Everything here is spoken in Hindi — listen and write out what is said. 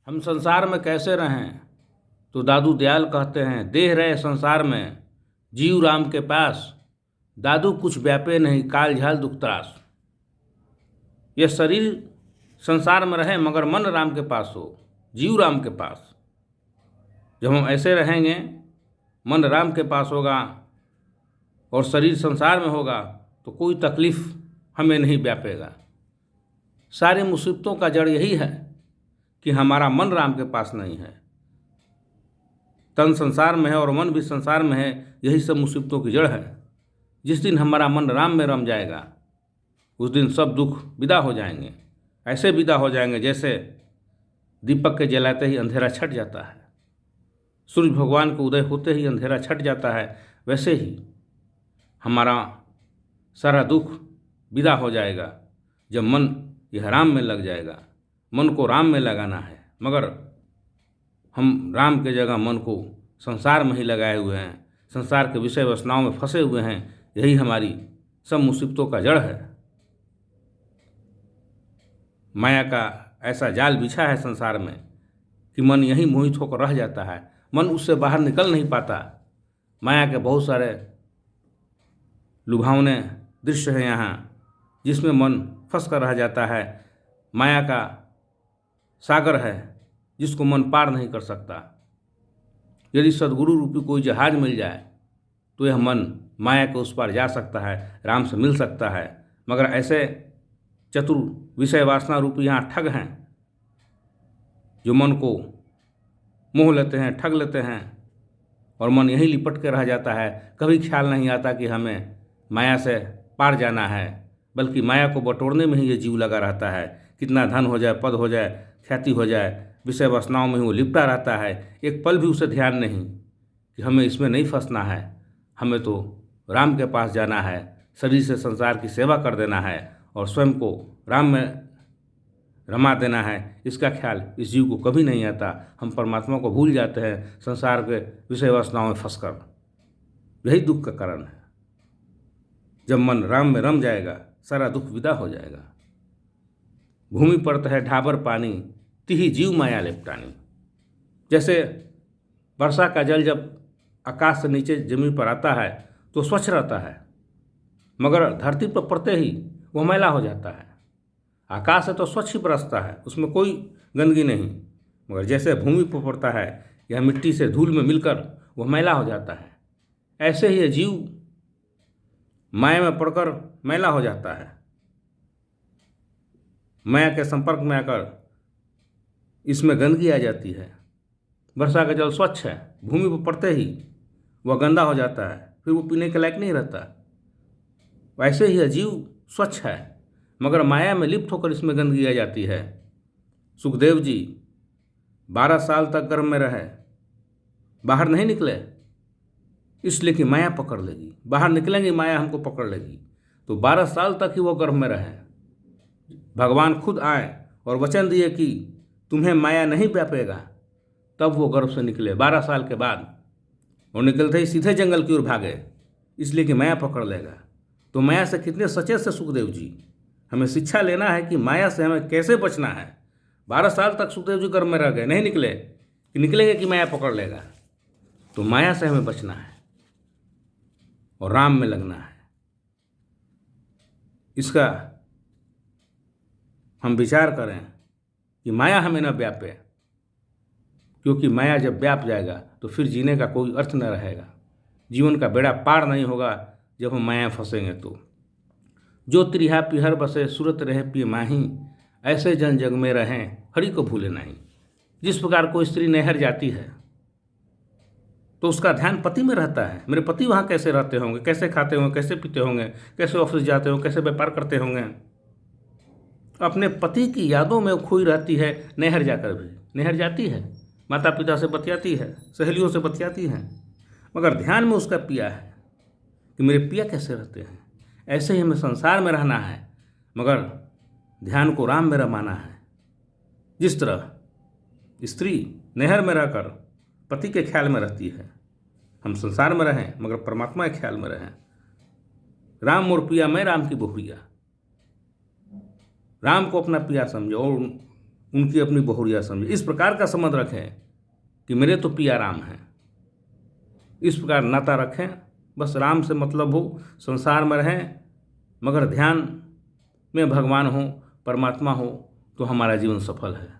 हम संसार में कैसे रहें, तो दादू दयाल कहते हैं, देह रहे संसार में जीव राम के पास, दादू कुछ व्यापे नहीं काल झाल दुख त्रास। यह शरीर संसार में रहे मगर मन राम के पास हो, जीव राम के पास। जब हम ऐसे रहेंगे, मन राम के पास होगा और शरीर संसार में होगा, तो कोई तकलीफ हमें नहीं व्यापेगा। सारी मुसीबतों का जड़ यही है कि हमारा मन राम के पास नहीं है। तन संसार में है और मन भी संसार में है, यही सब मुसीबतों की जड़ है। जिस दिन हमारा मन राम में रम जाएगा, उस दिन सब दुख विदा हो जाएंगे। ऐसे विदा हो जाएंगे जैसे दीपक के जलाते ही अंधेरा छट जाता है, सूर्य भगवान के उदय होते ही अंधेरा छट जाता है, वैसे ही हमारा सारा दुख विदा हो जाएगा जब मन यह राम में लग जाएगा। मन को राम में लगाना है, मगर हम राम के जगह मन को संसार में ही लगाए हुए हैं, संसार के विषय वासनाओं में फंसे हुए हैं। यही हमारी सब मुसीबतों का जड़ है। माया का ऐसा जाल बिछा है संसार में कि मन यहीं मोहित होकर रह जाता है, मन उससे बाहर निकल नहीं पाता। माया के बहुत सारे लुभावने दृश्य हैं यहाँ, जिसमें मन फंस कर रह जाता है। माया का सागर है जिसको मन पार नहीं कर सकता। यदि सद्गुरु रूपी कोई जहाज मिल जाए तो यह मन माया के उस पार जा सकता है, राम से मिल सकता है। मगर ऐसे चतुर विषय वासना रूपी यहाँ ठग हैं जो मन को मोह लेते हैं, ठग लेते हैं, और मन यहीं लिपट के रह जाता है। कभी ख्याल नहीं आता कि हमें माया से पार जाना है, बल्कि माया को बटोरने में ही ये जीव लगा रहता है। कितना धन हो जाए, पद हो जाए, ख्याति हो जाए, विषय वासनाओं में ही वो लिपटा रहता है। एक पल भी उसे ध्यान नहीं कि हमें इसमें नहीं फंसना है, हमें तो राम के पास जाना है, शरीर से संसार की सेवा कर देना है और स्वयं को राम में रमा देना है। इसका ख्याल इस जीव को कभी नहीं आता। हम परमात्मा को भूल जाते हैं संसार के विषय वासनाओं में फंसकर। यही दुख का कारण है। जब मन राम में रम जाएगा, सारा दुख विदा हो जाएगा। भूमि पड़ता है ढाबर पानी, तिहि जीव माया लेपटानी। जैसे वर्षा का जल जब आकाश से नीचे जमीन पर आता है तो स्वच्छ रहता है, मगर धरती पर पड़ते ही वह मैला हो जाता है। आकाश से तो स्वच्छ ही बरसता है, उसमें कोई गंदगी नहीं, मगर जैसे भूमि पर पड़ता है यह मिट्टी से धूल में मिलकर वह मैला हो जाता है। ऐसे ही यह जीव माया में पड़कर मैला हो जाता है। माया के संपर्क में आकर इसमें गंदगी आ जाती है। वर्षा का जल स्वच्छ है, भूमि पर पड़ते ही वह गंदा हो जाता है, फिर वो पीने के लायक नहीं रहता। वैसे ही जीव स्वच्छ है, मगर माया में लिप्त होकर इसमें गंदगी आ जाती है। सुखदेव जी 12 साल तक गर्भ में रहे, बाहर नहीं निकले, इसलिए कि माया पकड़ लेगी। बाहर निकलेंगे माया हमको पकड़ लेगी, तो 12 साल तक ही वो गर्भ में रहे। भगवान खुद आए और वचन दिए कि तुम्हें माया नहीं व्यापेगा, तब वो गर्भ से निकले 12 साल के बाद। और निकलते ही सीधे जंगल की ओर भागे, इसलिए कि माया पकड़ लेगा। तो माया से कितने सचेत से सुखदेव जी। हमें शिक्षा लेना है कि माया से हमें कैसे बचना है। 12 साल तक सुखदेव जी गर्भ में रह गए, नहीं निकले, कि निकलेंगे कि माया पकड़ लेगा। तो माया से हमें बचना है और राम में लगना है। इसका हम विचार करें कि माया हमें न व्यापे, क्योंकि माया जब व्याप जाएगा तो फिर जीने का कोई अर्थ न रहेगा। जीवन का बेड़ा पार नहीं होगा जब हम माया फंसेंगे तो। जो त्रिहा पिहर बसे सूरत रहे पिय माही, ऐसे जन जग में रहें हरि को भूले नहीं। जिस प्रकार कोई स्त्री नहर जाती है तो उसका ध्यान पति में रहता है, मेरे पति वहाँ कैसे रहते होंगे, कैसे खाते होंगे, कैसे पीते होंगे, कैसे ऑफिस जाते होंगे, कैसे व्यापार करते होंगे। अपने पति की यादों में खोई रहती है। नहर जाकर भी नहर जाती है, माता पिता से बतियाती है, सहेलियों से बतियाती है, मगर ध्यान में उसका पिया है कि मेरे पिया कैसे रहते हैं। ऐसे ही हमें संसार में रहना है, मगर ध्यान को राम में रमाना है। जिस तरह स्त्री नहर में रहकर पति के ख्याल में रहती है, हम संसार में रहें मगर परमात्मा के ख्याल में रहें। राम मोर पिया, मैं राम की बहुरिया। राम को अपना पिया समझो और उनकी अपनी बहुरिया समझे। इस प्रकार का संबंध रखें कि मेरे तो पिया राम हैं, इस प्रकार नाता रखें। बस राम से मतलब हो, संसार में रहें मगर ध्यान में भगवान हो, परमात्मा हो, तो हमारा जीवन सफल है।